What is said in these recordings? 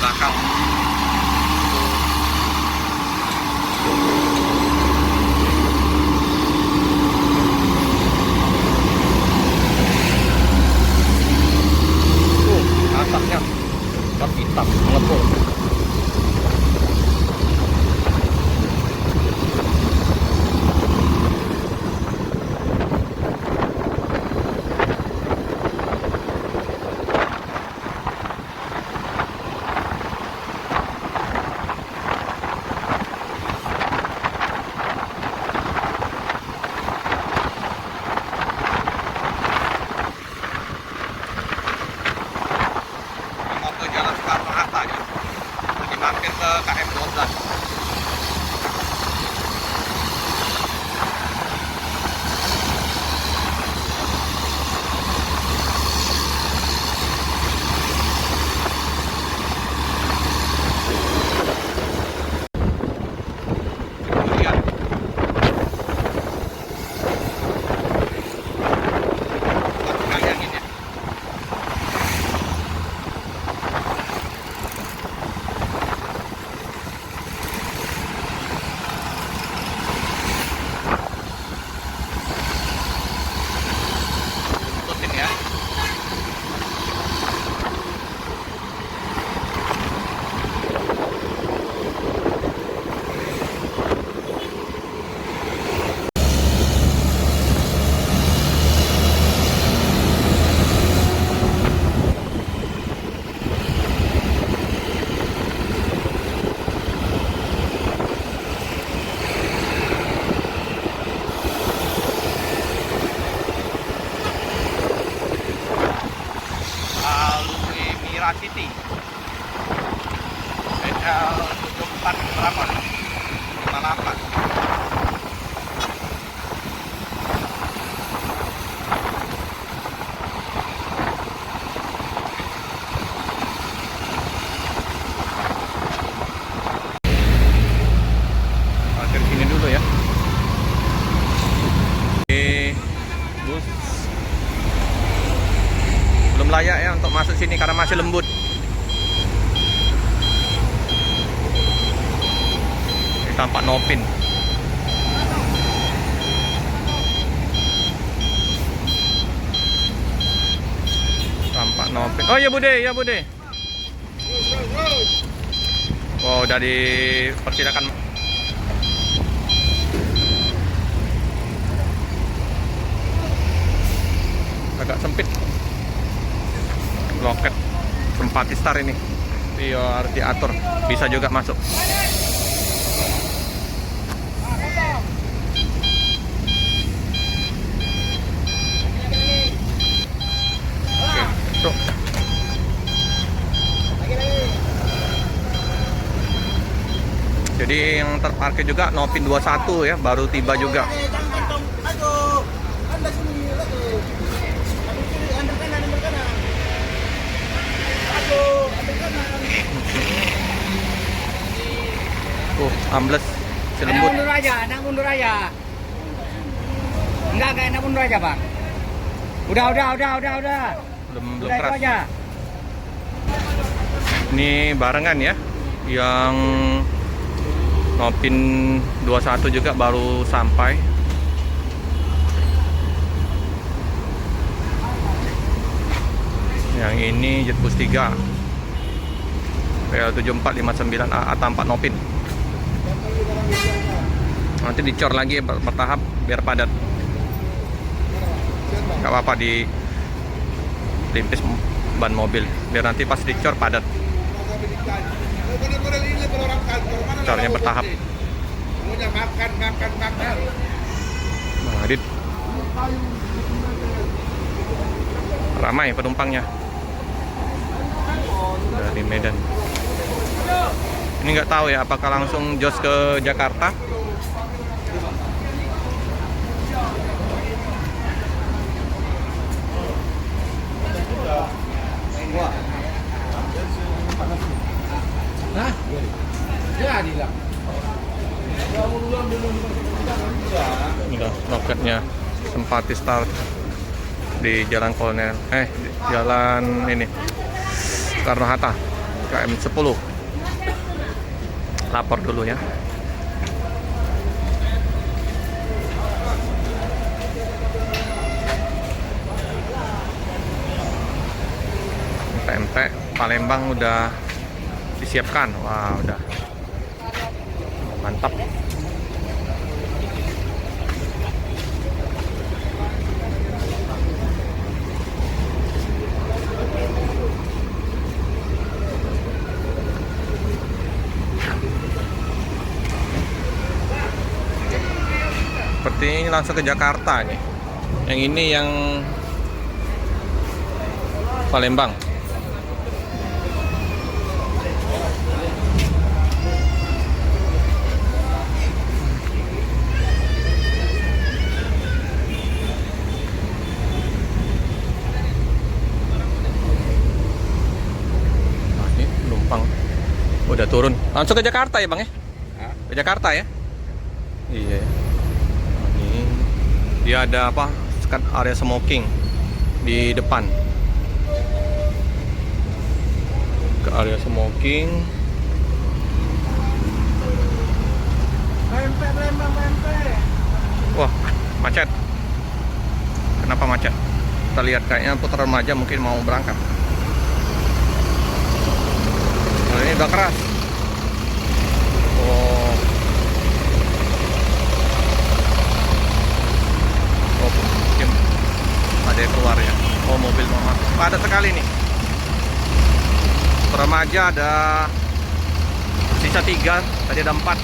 belakang. Asapnya asap hitam mengepul. Mampir ke KM 12. Lihat. Kali anginnya. City BL 74 berapa? 58. Parkir sini dulu ya. Oke, bus belum layak ya untuk masuk sini karena masih lembut. Ini tampak Nopin. Tampak Nopin. Oh ya Bude, ya Bude. Oh, udah dipersilakan. Agak sempit. Loket Simpati Star ini biar diatur, bisa juga masuk. Oke, tuh. Jadi yang terparkir juga Nopin 21 ya, baru tiba juga. Ambles si lembut. Mundur aja, mundur aja. Enggak enak mundur aja, Bang. Udah. Belum udah keras. Aja. Ini barengan ya. Yang Nopin 21 juga baru sampai. Yang ini Jetbus 3 PL7459AA tampak Nopin. Nanti dicor lagi bertahap biar padat. Gak apa-apa di limpis ban mobil biar nanti pas dicor padat. Cornya bertahap. Nah, Adit. Ramai penumpangnya dari Medan. Ini nggak tahu ya apakah langsung jos ke Jakarta. Hah? Jadi lah. Udah loketnya Simpati Star di Jalan Kolonel, di Jalan ini Soekarno Hatta. KM 10. Lapor dulu ya. PMP Palembang udah disiapkan. Wah, udah mantap. Seperti ini langsung ke Jakarta nih. Yang ini yang Palembang. Nah, ini penumpang udah turun. Langsung ke Jakarta ya, Bang ya? Hah? Ke Jakarta ya? Iya. Ini dia ada apa? Sekat area smoking di depan. Ke area smoking. PMP Palembang PMP. Wah, macet. Kenapa macet? Kita lihat kayaknya putar remaja mungkin mau berangkat. Nah, ini udah keras. Oh. Oh, mungkin ada yang keluar ya. Oh, mobil mau masuk. Padat sekali nih. Remaja ada sisa 3, tadi ada 4.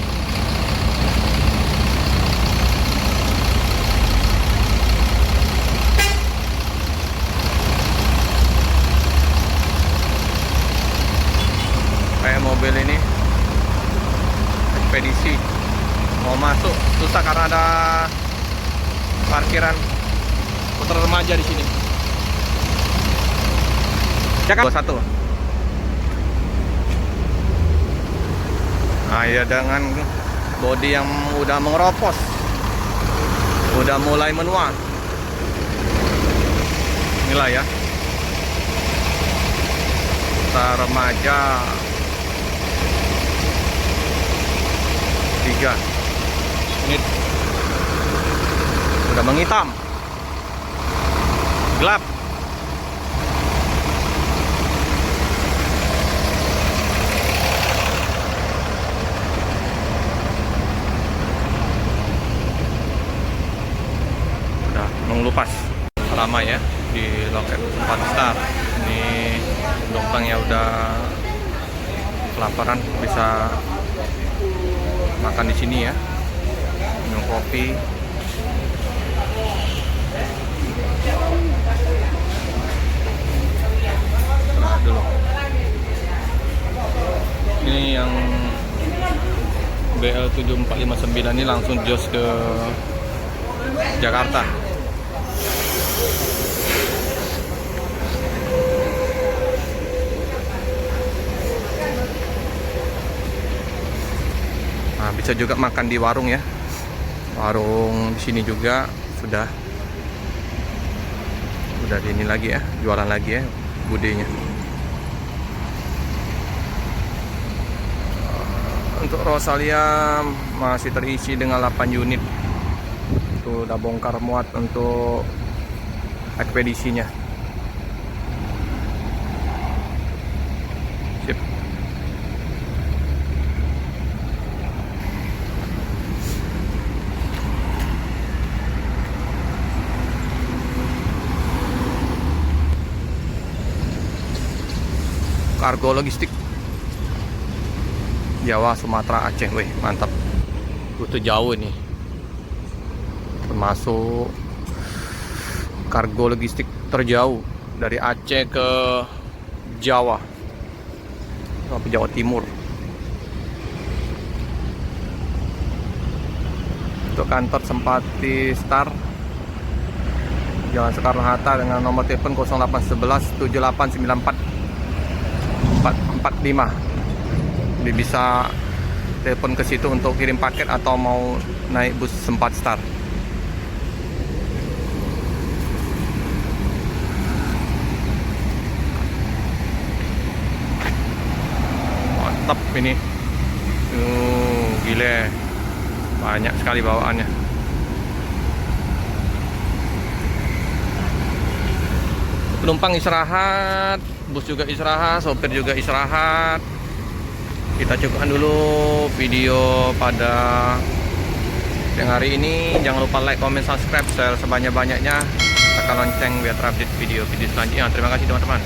Kayak mobil ini ekspedisi mau masuk susah karena ada parkiran putar remaja di sini. Jakarta 21. Nah, ya dengan bodi yang udah mengeropos, udah mulai menua. Inilah ya, putar remaja 3. Ini udah menghitam, gelap. Udah mengelupas lama ya di loket 4 star. Ini penumpang yang udah kelaparan bisa makan di sini ya, minum kopi. Nah, dulu. Ini yang BL 7459 ini langsung jos ke Jakarta. Nah, bisa juga makan di warung ya. Warung di sini juga sudah di ini lagi ya, jualan lagi ya budenya. Untuk Rosalia masih terisi dengan 8 unit. Itu udah bongkar muat untuk ekspedisinya. Sip. Kargo logistik Jawa, Sumatera, Aceh. Wih, mantap. Rute jauh ini. Termasuk kargo logistik terjauh dari Aceh ke Jawa sampai Jawa Timur. Untuk kantor Sempati Star Jalan Soekarno-Hatta dengan nomor telepon 0811 7894 445. Jadi bisa telepon ke situ untuk kirim paket atau mau naik bus Sempat Star. mantap ini. Gile. Banyak sekali bawaannya. Penumpang istirahat, bus juga istirahat, sopir juga istirahat. Kita cukupkan dulu video pada siang hari ini. Jangan lupa like, comment, subscribe, share sebanyak-banyaknya. Tekan lonceng biar terupdate video-video selanjutnya. Terima kasih teman-teman.